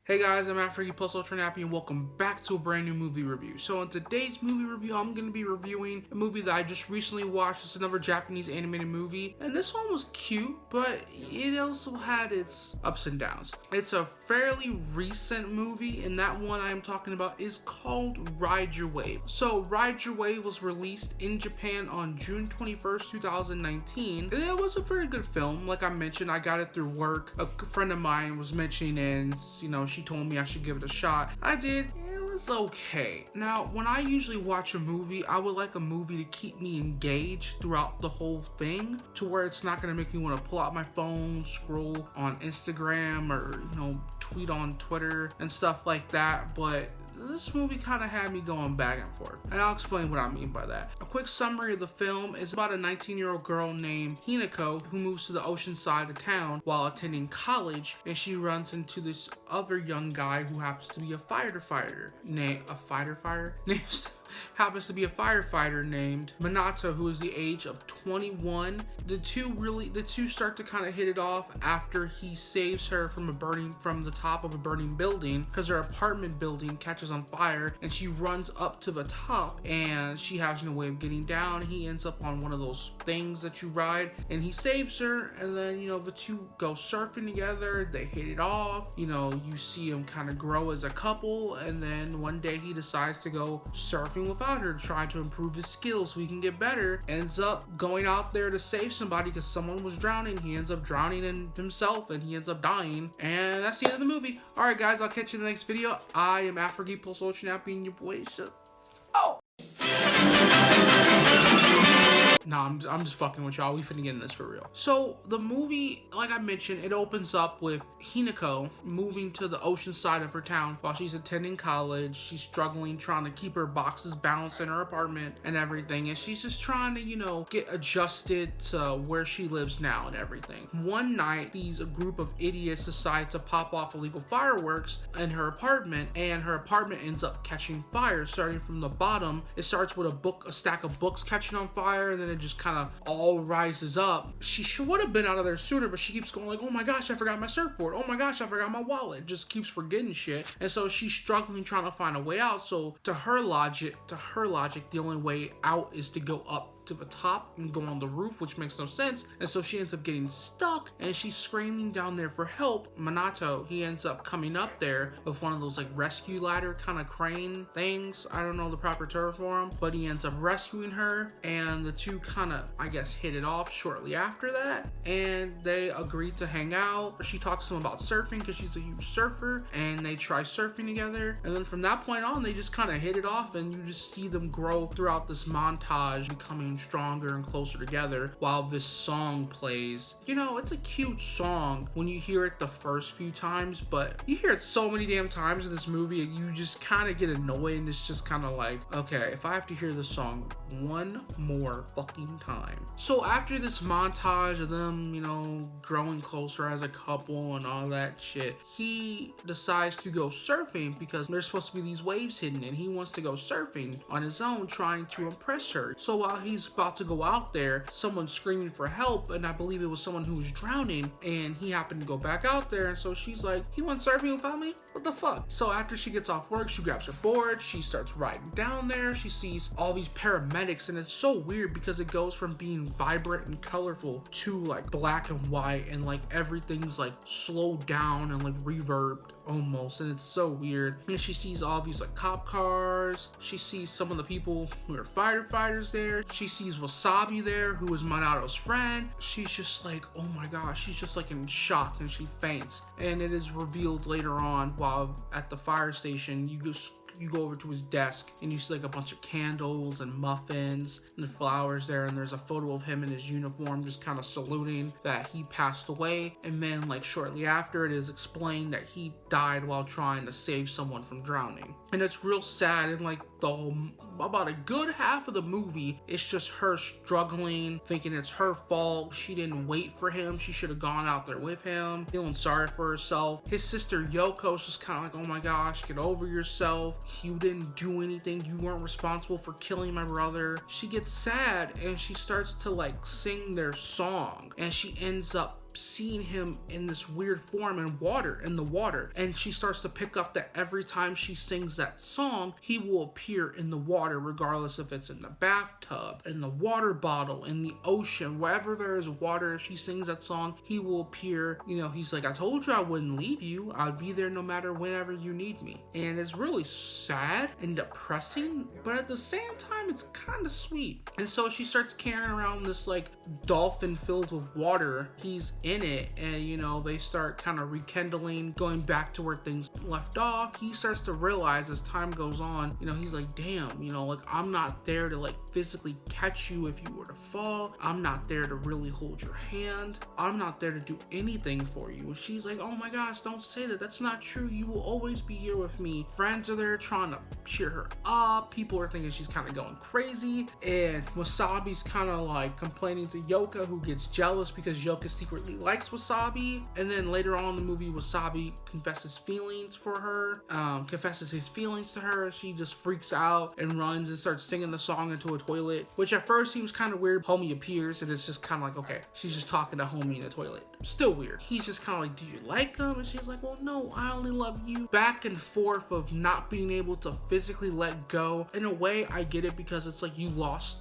Hey guys, I'm AfroGeek PlusUltraNappy and welcome back to a brand new movie review. So in today's movie review, I'm going to be reviewing a movie that I just recently watched. It's another Japanese animated movie, and this one was cute, but it also had its ups and downs. It's a fairly recent movie, and that one I am talking about is called Ride Your Wave. So Ride Your Wave was released in Japan on June 21st, 2019, and it was a very good film. Like I mentioned, I got it through work. A friend of mine was mentioning, and she told me I should give it a shot. I did. It was okay. Now, when I usually watch a movie, I would like a movie to keep me engaged throughout the whole thing, to where it's not gonna make me want to pull out my phone, scroll on Instagram, or tweet on Twitter and stuff like that. But this movie kind of had me going back and forth, and I'll explain what I mean by that. A quick summary of the film is about a 19-year-old girl named Hinako who moves to the ocean side of town while attending college, and she runs into this other young guy who happens to be a firefighter named named Minato, who is the age of 21. The two start to kind of hit it off after he saves her from the top of a burning building, because her apartment building catches on fire, and she runs up to the top and she has no way of getting down. He ends up on one of those things that you ride, and he saves her, and then the two go surfing together. They hit it off. You see them kind of grow as a couple, and then one day he decides to go surfing without her, trying to improve his skills so he can get better. Ends up going out there to save somebody because someone was drowning. He ends up drowning in himself, and he ends up dying, and that's the end of the movie. Alright guys, I'll catch you in the next video. I am AfroGeek PlusUltraNappy, and your boy Oh! Nah, I'm just fucking with y'all. We finna get in this for real. So the movie, like I mentioned, it opens up with Hinako moving to the ocean side of her town while she's attending college. She's struggling, trying to keep her boxes balanced in her apartment and everything, and she's just trying to get adjusted to where she lives now and everything. One night, a group of idiots decide to pop off illegal fireworks in her apartment, and her apartment ends up catching fire. Starting from the bottom, it starts with a stack of books catching on fire, and then it just kind of all rises up. She would have been out of there sooner, but she keeps going like, oh my gosh, I forgot my surfboard. Oh my gosh, I forgot my wallet. Just keeps forgetting shit. And so she's struggling, trying to find a way out. So to her logic, the only way out is to go up to the top and go on the roof, which makes no sense. And so she ends up getting stuck, and she's screaming down there for help. Minato, he ends up coming up there with one of those like rescue ladder kind of crane things. I don't know the proper term for them, but he ends up rescuing her, and the two kind of, I guess, hit it off shortly after that, and they agreed to hang out. She talks to him about surfing because she's a huge surfer, and they try surfing together. And then from that point on, they just kind of hit it off, and you just see them grow throughout this montage, becoming stronger and closer together while this song plays. It's a cute song when you hear it the first few times, but you hear it so many damn times in this movie, you just kind of get annoyed, and it's just kind of like, okay, if I have to hear this song one more fucking time. So after this montage of them, growing closer as a couple and all that shit, he decides to go surfing because there's supposed to be these waves hidden, and he wants to go surfing on his own, trying to impress her. So while he's about to go out there, someone's screaming for help, and I believe it was someone who was drowning, and he happened to go back out there, and so she's like, he went surfing without me? What the fuck? So after she gets off work, she grabs her board, she starts riding down there, she sees all these paramedics, and it's so weird because it goes from being vibrant and colorful to like black and white, and like everything's like slowed down and like reverbed almost, and it's so weird. And she sees all these like cop cars, she sees some of the people who are firefighters there, she sees Wasabi there, who is Minato's friend. She's just like, oh my gosh, she's just like in shock, and she faints. And it is revealed later on, while at the fire station, you go over to his desk, and you see like a bunch of candles and muffins and the flowers there, and there's a photo of him in his uniform just kind of saluting that he passed away. And then like shortly after, it is explained that he died while trying to save someone from drowning. And it's real sad, and like about a good half of the movie, it's just her struggling, thinking it's her fault. She didn't wait for him. She should have gone out there with him, feeling sorry for herself. His sister Yoko's just kind of like, oh my gosh, get over yourself. You didn't do anything. You weren't responsible for killing my brother. She gets sad, and she starts to like sing their song, and she ends up seeing him in this weird form in the water, and she starts to pick up that every time she sings that song, he will appear in the water, regardless if it's in the bathtub, in the water bottle, in the ocean, wherever there is water. If she sings that song, he will appear. You know, he's like, I told you I wouldn't leave you. I'd be there no matter whenever you need me. And it's really sad and depressing, but at the same time, it's kind of sweet. And so she starts carrying around this like dolphin filled with water. He's in it, and you know, they start kind of rekindling, going back to where things left off. He starts to realize as time goes on, you know, he's like, damn, you know, like I'm not there to like physically catch you if you were to fall. I'm not there to really hold your hand. I'm not there to do anything for you. And she's like, oh my gosh, don't say that. That's not true. You will always be here with me. Friends are there trying to cheer her up. People are thinking she's kind of going crazy. And Wasabi's kind of like complaining to Yoka, who gets jealous because Yoka secretly likes Wasabi. And then later on in the movie, Wasabi confesses his feelings to her. She just freaks out and runs and starts singing the song into a toilet, which at first seems kind of weird. Homie appears and it's just kind of like, okay, she's just talking to Homie in the toilet. Still weird. He's just kind of like, do you like him? And she's like, well, no, I only love you. Back and forth of not being able to physically let go. In a way, I get it, because it's like you lost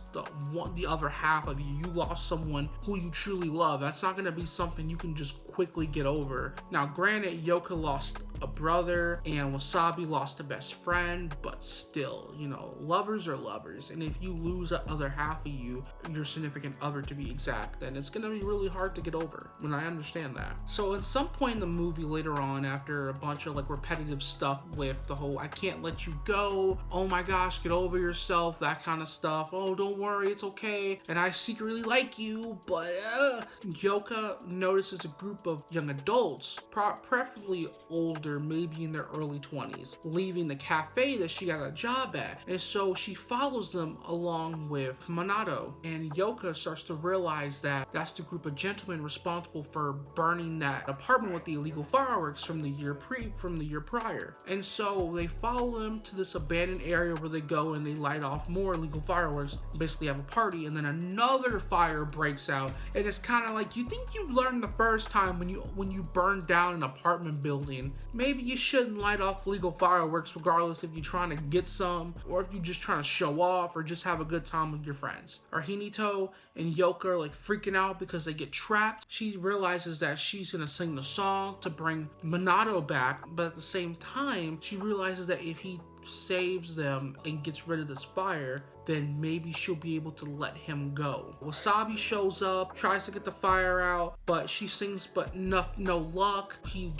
the other half of you. You lost someone who you truly love. That's not going to be something you can just quickly get over. Now, granted, Yoka lost a brother and Wasabi lost a best friend, but still, you know, lovers are lovers. And if you lose the other half of you, your significant other to be exact, then it's going to be really hard to get over. And I understand that. So at some point in the movie later on, after a bunch of like repetitive stuff with the whole I can't let you go, oh my gosh, get over yourself, that kind of stuff, oh don't worry, it's okay, and I secretly like you, but Yoka notices a group of young adults, preferably older, maybe in their early 20s, leaving the cafe that she got a job at. And so she follows them along with Minato, and Yoka starts to realize that that's the group of gentlemen responsible for burning that apartment with the illegal fireworks from the year prior. And so they follow them to this abandoned area where they go and they light off more illegal fireworks, basically have a party, and then another fire breaks out. And it's kind of like, you think you learned the first time when you burned down an apartment building, maybe you shouldn't light off illegal fireworks, regardless if you're trying to get some or if you're just trying to show off or just have a good time with your friends. Or Hinito and Yoka are like freaking out because they get trapped. She realizes that she's gonna sing the song to bring Minato back, but at the same time, she realizes that if he saves them and gets rid of this fire, then maybe she'll be able to let him go. Wasabi shows up, tries to get the fire out, but she sings, but no luck. He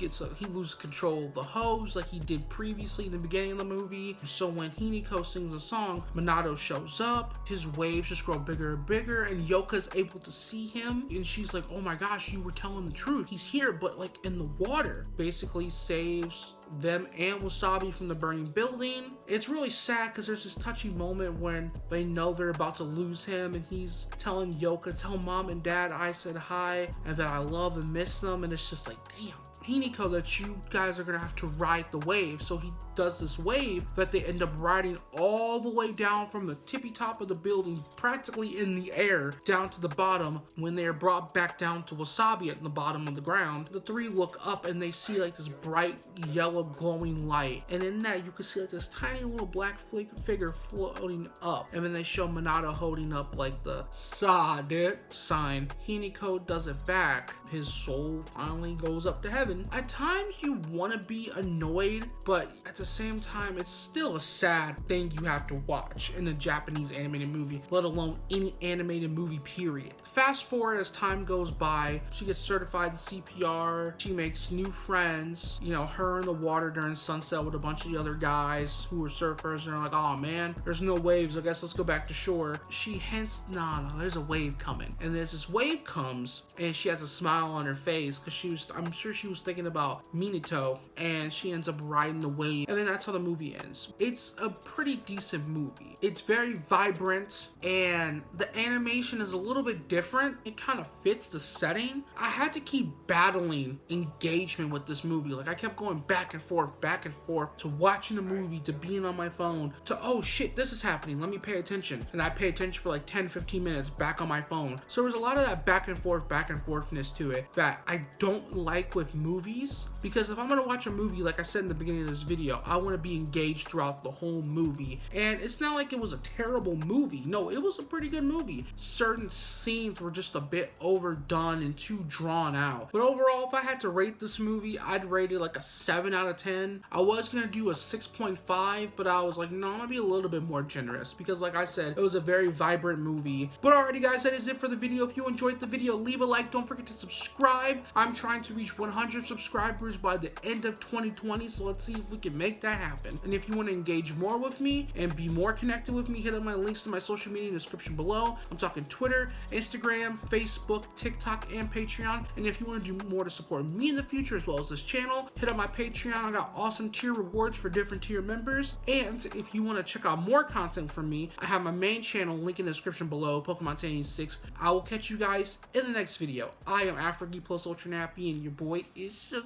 loses control of the hose like he did previously in the beginning of the movie. So when Hiniko sings a song, Minato shows up, his waves just grow bigger and bigger, and Yoka's able to see him, and she's like, oh my gosh, you were telling the truth. He's here, but like in the water. Basically saves them and Wasabi from the burning building. It's really sad because there's this touchy moment when they know they're about to lose him, and he's telling Yoka, tell mom and dad I said hi and that I love and miss them. And it's just like, damn, Hiniko, that you guys are gonna have to ride the wave. So he does this wave that they end up riding all the way down from the tippy top of the building, practically in the air, down to the bottom. When they are brought back down to Wasabi at the bottom of the ground, the three look up and they see like this bright yellow glowing light, and in that you can see like this tiny little black figure floating up, and then they show Minato holding up like the Sade sign. Hiniko does it back. His soul finally goes up to heaven. At times you want to be annoyed, but at the same time it's still a sad thing you have to watch in a Japanese animated movie, let alone any animated movie period. Fast forward as time goes by, she gets certified in CPR, she makes new friends, you know, her in the water during sunset with a bunch of the other guys who were surfers, and they're like, oh man, there's no waves, I guess let's go back to shore. She hints, no, there's a wave coming, and there's this wave comes and she has a smile on her face because I'm sure she was thinking about Minato, and she ends up riding the wave, and then that's how the movie ends. It's a pretty decent movie. It's very vibrant, and the animation is a little bit different. It kind of fits the setting. I had to keep battling engagement with this movie. Like I kept going back and forth to watching the movie, to being on my phone, to oh shit, this is happening, let me pay attention. And I pay attention for like 10-15 minutes back on my phone. So there was a lot of that back and forthness to to it that I don't like with movies, because if I'm gonna watch a movie, like I said in the beginning of this video, I want to be engaged throughout the whole movie. And it's not like it was a terrible movie. No, it was a pretty good movie. Certain scenes were just a bit overdone and too drawn out. But overall, if I had to rate this movie, I'd rate it like a 7 out of 10. I was gonna do a 6.5, but I was like, no, I'm gonna be a little bit more generous, because like I said, it was a very vibrant movie. But alrighty guys, that is it for the video. If you enjoyed the video, leave a like. Don't forget to subscribe. I'm trying to reach 100 subscribers by the end of 2020, so let's see if we can make that happen. And if you want to engage more with me and be more connected with me, hit up my links to my social media in the description below. I'm talking Twitter, Instagram, Facebook, TikTok, and Patreon. And if you want to do more to support me in the future as well as this channel, hit up my Patreon. I got awesome tier rewards for different tier members. And if you want to check out more content from me, I have my main channel, link in the description below, Pokemon 1086. I will catch you guys in the next video. I am AfroGeek +UltraNappy, and your boy is just